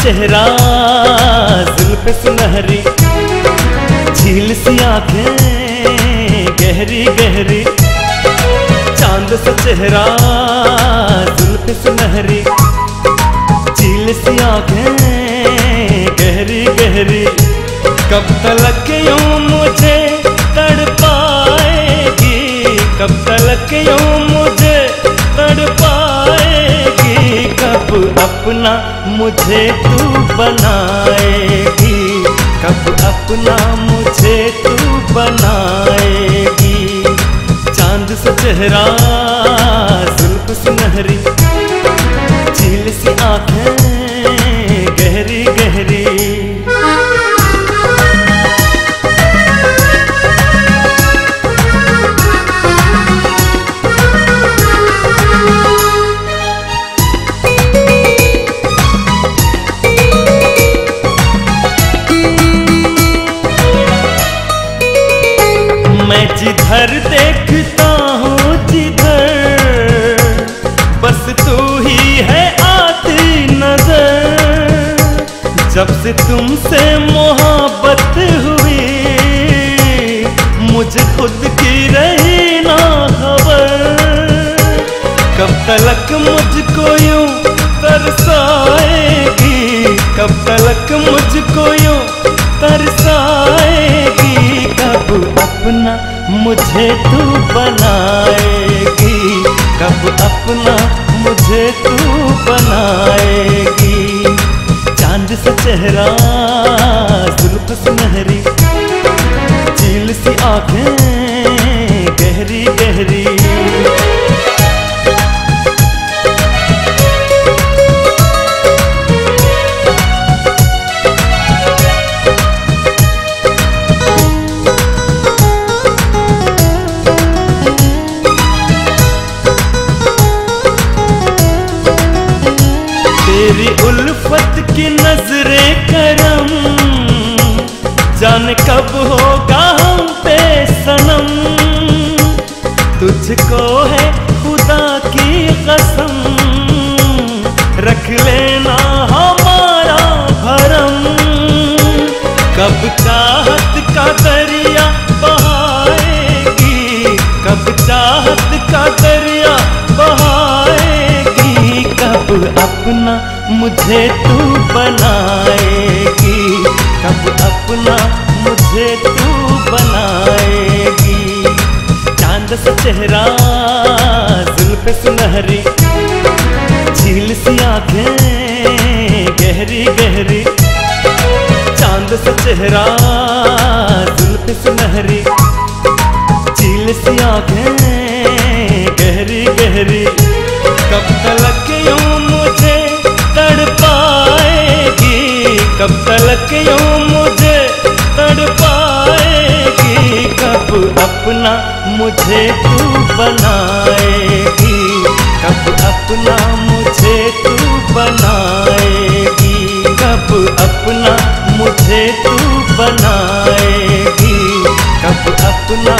चेहरा जुल्फ़े सुनहरी, झील सी आंखें गहरी गहरी। चांद सा चेहरा जुल्फ़े सुनहरी, झील सी आंखें गहरी गहरी। कब तलक यूं मुझे तड़पाएगी, कब तलक यूं मुझे तड़पाएगी। कब अपना मुझे तू बनाएगी, कब अपना मुझे तू बनाएगी। चांद सा चेहरा जुल्फ़ सुनहरी, झील सी आंखें गहरी गहरी। मैं जिधर देखता हूँ जिधर, बस तू ही है आती नजर। जब से तुमसे मोहब्बत हुई, मुझे खुद की रही ना खबर। कब तलक मुझको यूं तरसाएगी, कब तलक मुझको यूं तरसाएगी। कब अपना मुझे तू बनाएगी, कब अपना मुझे तू बनाएगी। चांद सा चेहरा जुल्फ़ सुनहरी, झील सी आंखें गहरी गहरी। तेरी उल्फत की नजरे करम, जाने कब होगा हम पे सनम। तुझको है खुदा की कसम, रख लेना हमारा भरम। कब चाहत का दरिया बहाएगी, कब चाहत का दरिया बहाएगी। कब अपना मुझे तू बनाएगी, कब अपना मुझे तू बनाएगी। चांद सा चेहरा जुल्फ़े सुनहरी, झील सी आंखें गहरी गहरी। चांद सा चेहरा जुल्फ़े सुनहरी, झील सी आंखें गहरी गहरी। कब तलक यूं मुझे तड़पाएगी, कब तलक यूं मुझे तड़पाएगी। कब अपना मुझे तू बनाएगी, कब अपना मुझे तू बनाएगी। कब अपना मुझे तू बनाएगी, कब अपना